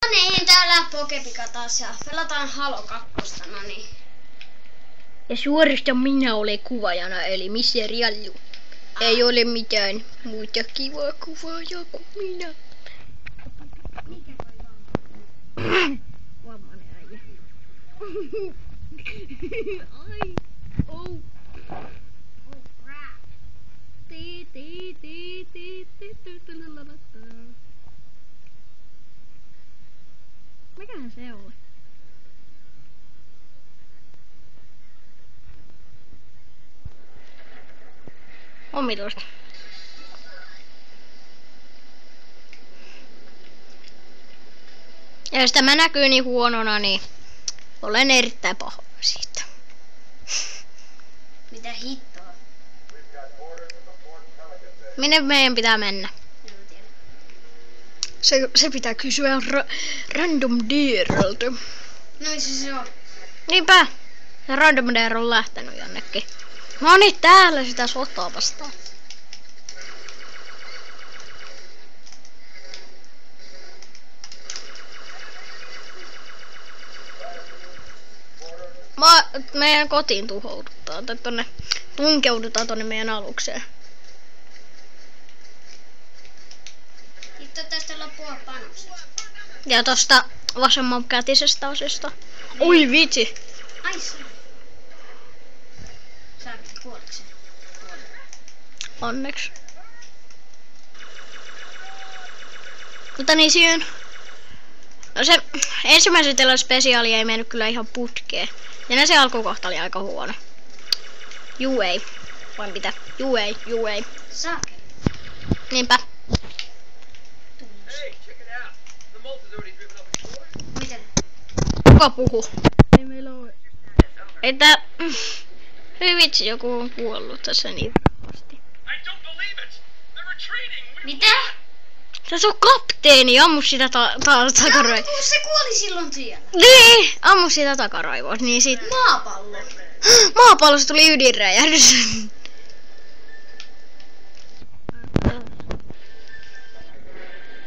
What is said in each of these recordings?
No niin, täällä Pokepika taas ja pelataan Halo 2, no niin. Ja suorastaan minä olen kuvaajana, eli Mr. Jallu. Ei ole mitään muuta kivaa kuvaajaa kuin minä. Mikä toi Vammainen äijä. Ai, oh. Oh crap. Mikähän se on? Omituista. Ja jos tämä näkyy niin huonona, niin olen erittäin pahoilla siitä. Mitä hittoa? Minne meidän pitää mennä? En tiedä. Se pitää kysyä Random Deeralta. No missä se on? Niinpä. Se Random Deer on lähtenyt jonnekin. No niin, täällä sitä sotaa vastaan. Meidän kotiin tuhoudutaan, tai tunkeudutaan tonne meidän alukseen. Hitto, tästä loppuu panokset. Ja tosta vasemmankätisestä osista. Oi vitsi! Ai se. Saanko kuoleksi? Onneksi. Mutta niin siihen. No se ensimmäisen telan spesiaali ei mennyt kyllä ihan putkeen. Ja se alkukohta oli aika huono. Juu ei. Vai mitä? Juu ei. Saake. Niinpä. Miten? Kuka puhuu? Ei meillä ole. Että hyvin vitsi, joku on kuollut tässä niin vahvasti. Mitä? Se on kapteeni, ammu sitä takaraivoa. Se kuoli silloin siellä. Niin, ammu sitä takaraivoa, niin sit Maapallo. maapallosta tuli ydinräjähdys.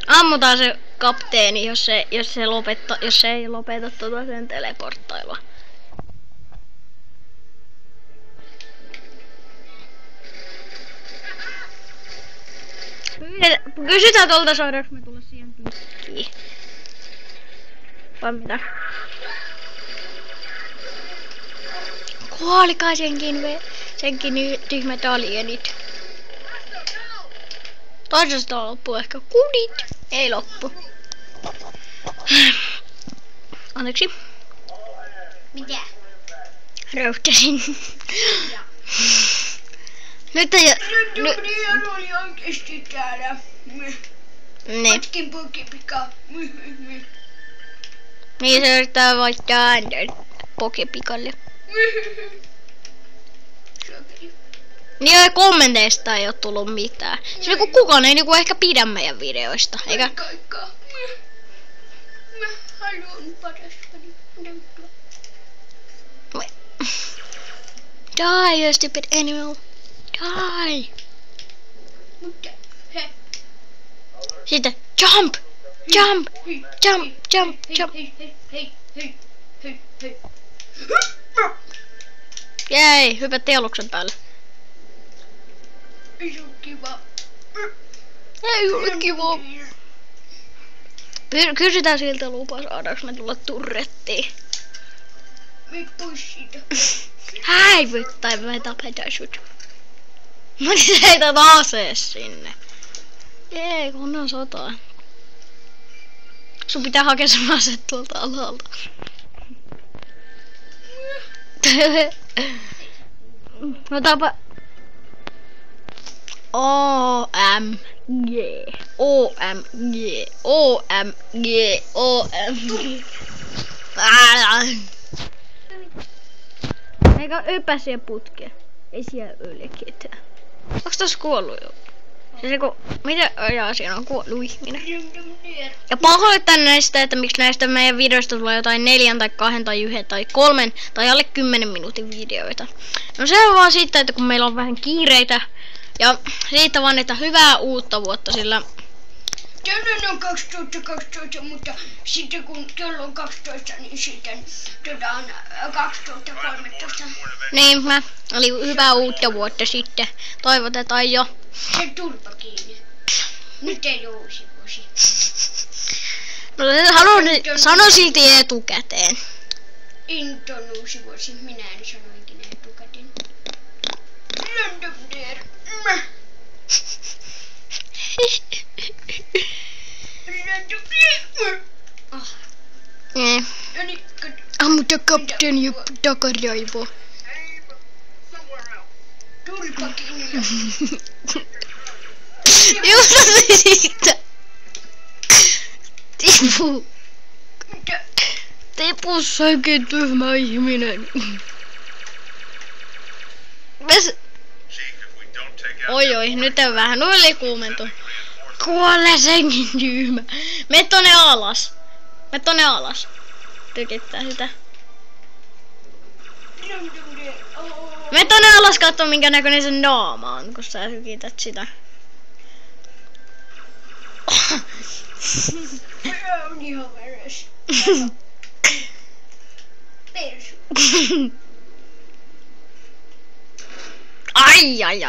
Ammutaan se kapteeni, jos se ei lopeta sen teleporttailua. Kysytään tuolta, saadaanko me tulla siihen pykkiin. Vai mitä? Kuolikai senkin tyhmät alienit. Toisesta loppuu ehkä kudit. Ei loppu. Anteeksi. Mitä? Röyhtäsin. Nyt ei... oli oikeesti täällä. Niin. Matkin Pokepika. Niin se yrittää vaihtaa ääntä Pokepikalle. Niin ja kommenteista ei oo tullut mitään. Se kun kukaan ei niinku ehkä pidä meidän videoista, eikä? Mä haluan parastani näyttää. Die, you stupid animal. Die. Mutta he. Sitten jump. Jump. Jump. Jump. Jump. Hei. Jei, hypättiin aluksen päälle. Ei oo kiva. Ei ole kiva. Kysytään siltä lupa, saadaanko me tulla turrettiin. Me pois siitä. Häivyt tai me tapetaan sut. Mä heitän asees sinne. Jee, kun on sotaa. Sun pitää hakea sun ase tuolta alalta. No tapa... OMG. Eikä yppää siihen putkeen. Ei siellä ole ketään. Onks tossa kuollut jo? Se kun... Mitä ajaa siinä on kuollut ihminen? Ja pahoittelen näistä, että miksi näistä meidän videoista tulee jotain 4 tai 2 tai 1 tai 3 tai alle 10 minuutin videoita. No se on vaan siitä, että kun meillä on vähän kiireitä. Ja siitä vaan, että hyvää uutta vuotta, sillä Tänään on 2012, mutta sitten kun kello on 12, niin sitten on 2013. Niin, oli hyvää uutta vuotta sitten. Toivotetaan jo. Se turpa kiinni. Nyt ei ole uusi vuosi. No haluan sano silti etukäteen. Nyt on uusi vuosi. Minä en sano ikinä etukäteen. Randomdeer. Ammuta kapteeni ja takaraivo. Turpa kiinni. Juuri siitä. Tipu. Tipussa oikein tyhmä ihminen. Oi, nyt on vähän ylikuumentu. Kuole senkin tyhmä. Mene tonne alas. Tykittää sitä. Mene tonne alas kattoo minkä näköinen se naama on, kun sä tykität sitä. On ihan veres. Persu. Ai.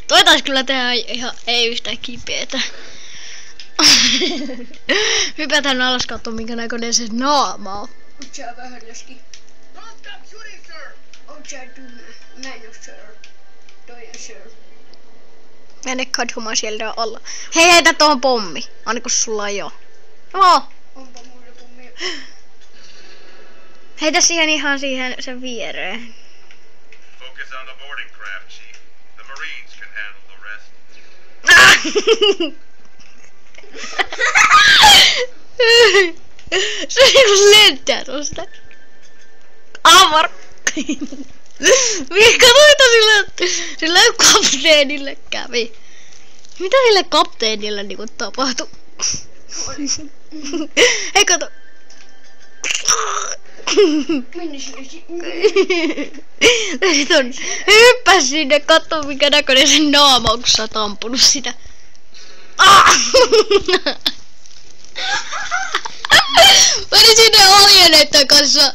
Toi taisi kyllä tehdä ihan ei yhtään kipeätä. Hypätään alas kattoo minkä näköinen se naama on. Oot sä vähän läski? Oot sä tyhmä? Mä en oo sir. Toi on sir. Mene katsomaan sieltä alla. Hei, heitä tuohon pommi. Aina kun sulla on jo. Onpa mulla pommia. Heitä siihen ihan siihen sen viereen. Focus on the boarding craft, Chief. The Marines can handle the rest. Se lentää tosta. Amor. Katsoita sille kapteenille kävi. Mitä sille kapteenille niinku tapahtui? Hei kato. Minne sinne Sitten hyppäs sinne katso mikä näköinen sen naama on kun sä oot ampunut sitä. Meni sinne oljeneiden kanssa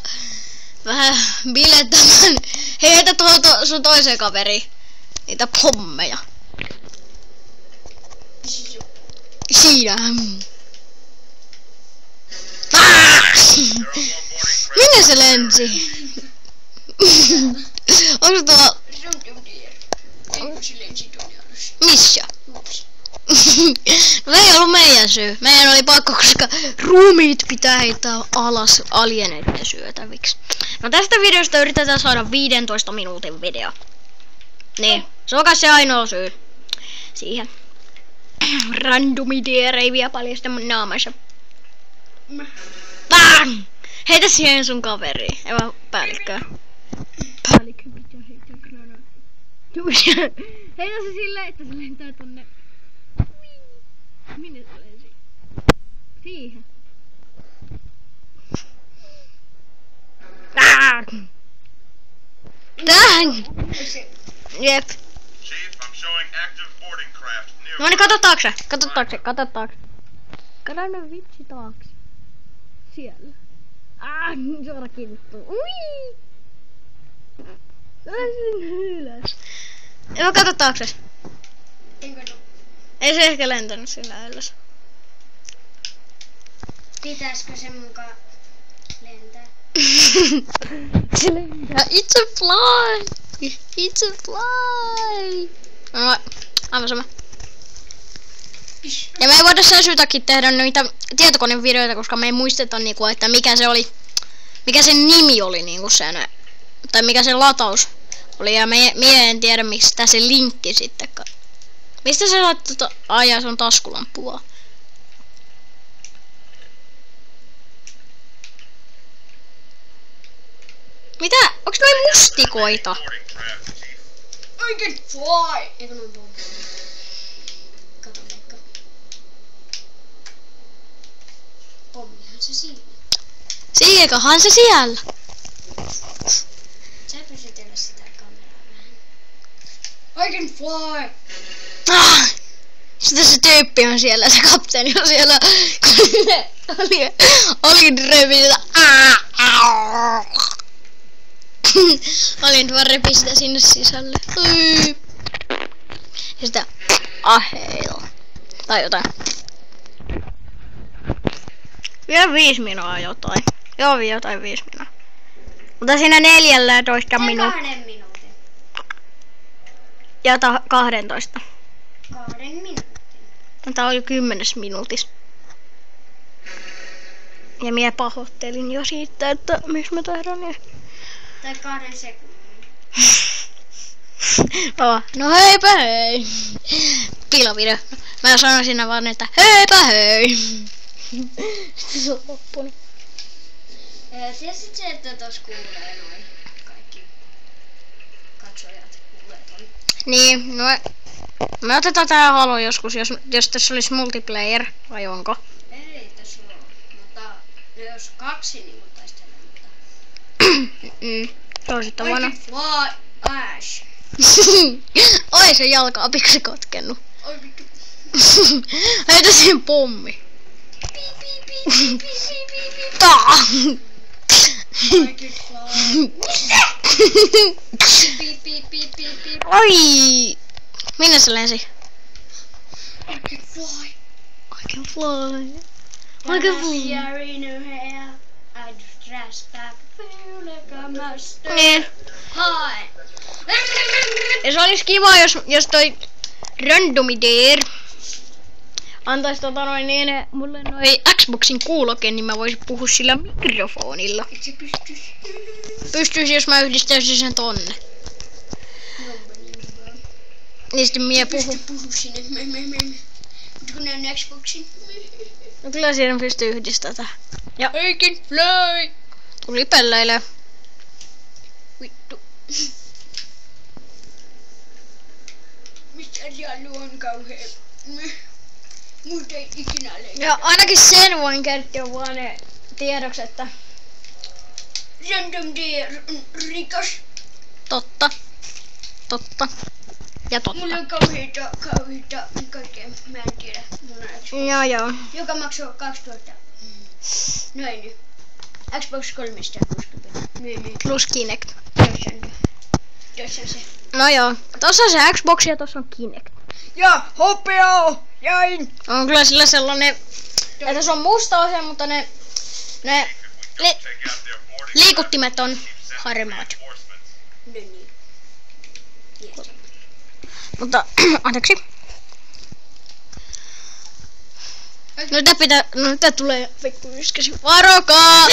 vähän bilettämään. Hei, heitä tuohon sun toiseen kaveriin niitä pommeja. Siinä. Minne se lensi? Onko tuo... Missä? No ei ollut meidän syy. Meidän oli pakko, koska ruumiit pitää heittää alas alieneiden syötäviksi. No tästä videosta yritetään saada 15 minuutin video. Niin, se on kai se ainoa syy siihen. Randomideer ei vielä paljasta mun naamansa. Heitä siihen sun kaveriin. Ei vaan päällikköä. Päällikkö pitää heittää granaatti. Heitä se silleen, että se lentää tonne. Minne se lensi? Siihen. Tähän! Jep. Chief, I'm showing active boarding craft near. No niin, kato taakse. Kato nyt vitsi taakse. Siellä. Suora kiinnostuu. Ui! Sinne ylös. Joo, kato taakse. Ei se ehkä lentänyt sillä ylös. Pitäisikö se mukaan lentää? Se lentää. It's a fly! It's a fly! No, aivan sama. Ja me ei voida sen syytäkin tehdä niitä tietokonevideoita, koska me ei muisteta niinku, että mikä se oli, mikä sen nimi oli niinku sen, tai mikä se lataus oli, ja me en tiedä mistä se linkki sitten. Mistä se laittoi ajaa sun taskulampua? Mitä? Onks noi mustikoita? Boarding craft, Chief. I can fly! Eikö noin pommi? Kato vaikka. Pommihan se siinä. Siikahan se siellä. Sä pysytellä sitä kameraa vähän. I can fly! Sitten se tyyppi on siellä, se kapteeni on siellä, kun ne olin revissä. Olin vaan repi sitä sinne sisälle. Ja sitä aheilla. Tai jotain. Vielä 5 minuuttia jotain. Joo, jotain 5 minuuttia. Mutta siinä 14 minuuttia. 2 minuutin. Ja 12. 2 minuutin. Tää oli 10 minuutissa. Ja minä pahoittelin jo siitä, että miksi mä tehdään niin. Tai 2 sekunnin. No heipä hei. Pilavideo. Mä sanoin siinä vaan, että heipä hei. Sitten se on loppunut. Ja sit se, että tos kuulee noin kaikki katsojat kuulee ton. Niin, no me otetaan tää Halo joskus, jos tässä olisi multiplayer, vai onko? Ei tässä oo, mutta jos 2 niin taistelee, mutta... Se on sitten vuonna. Fly Ash. Oi se jalka on pikkusen katkennut. Oi vittu. Heitä siihen pommi. Piip. Taa! I can fly. Piip. Oi! Minne se lensi? I can fly. I can fly. I I can fly. hair in her hair. I'd dress back, feel like a master. Niin. Hi. Ja se olisi kiva, jos toi Randomideer antaisi mulle noi Xboxin kuuloken, niin mä voisin puhua sillä mikrofonilla. Et se pystyis. Pystyis, jos mä yhdistäisin sen tonne. Niin sitten mie puhu. Pysty puhu sinne. Mutta kun näen Xboxin. No kyllä siinä pystyy yhdistämään tähän. Ja I can fly. tuli pelleilee. Vittu. Mistä siellä on kauhea? Mut ei ikinä leikata. Ja ainakin sen voin kertoa vaan ne tiedoksi, että Random Deer rikas. totta. Ja totta. Mulla on kauheita kaikkea. Mä en tiedä. Mun on Xbox. Joo. Joka maksoi 2000. Noin nyt. Xbox 360. Niin. Plus Kinect. Tässä on se. No joo. Tossa on se Xbox ja tossa on Kinect. Ja hopeaa! Jäin! On kyllä sillä sellainen, että se on musta osa, mutta ne liikuttimet on harmaat. No niin. Yes. Mutta, anteeksi. No tää tulee pikku yskäsi. Varokaa!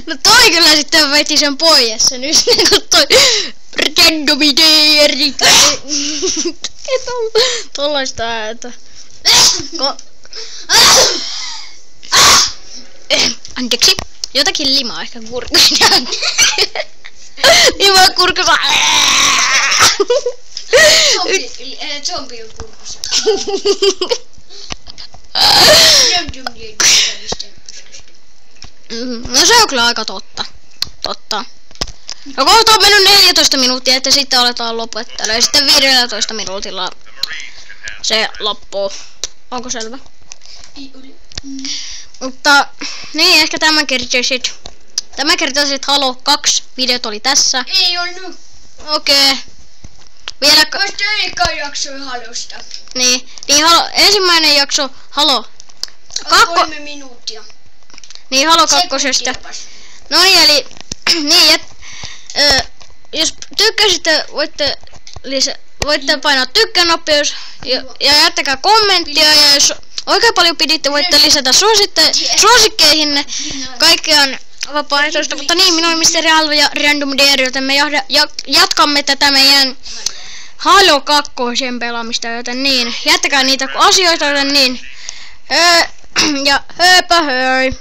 No toi kyllä sitten veti sen pois sen yskäsi, kun toi Randomideeri. Tollaista ääntä. Anteeksi. Jotakin limaa ehkä kurkussa. Niin vaan kurkussa. Zombi on kurkussa. No se on kyllä aika totta. No kohta on mennyt 14 minuuttia, että sitten aletaan lopettelemaan. Ja sitten 15 minuutilla se loppuu. Onko selvä? Mutta niin, ehkä tämänkertaiset Halo 2 videot oli tässä. Ei ollut. Okei. Vielä Vasta eka jaksoi Halosta. niin ensimmäinen jakso Halo 3 minuuttia. Niin Halo 2:sta. No niin, eli niin, jos tykkäsitte, voitte painaa tykkää-nappia ja jättäkää kommenttia, ja jos oikein paljon piditte, voitte lisätä suosikkeihinne. Kaikki on vapaaehtoista, mutta niin, minun on Mr. Alva ja Random Deer, joten me jatkamme tätä meidän Halo 2 pelaamista, joten niin, jättäkää niitä asioita, joten niin, ja höpä höi!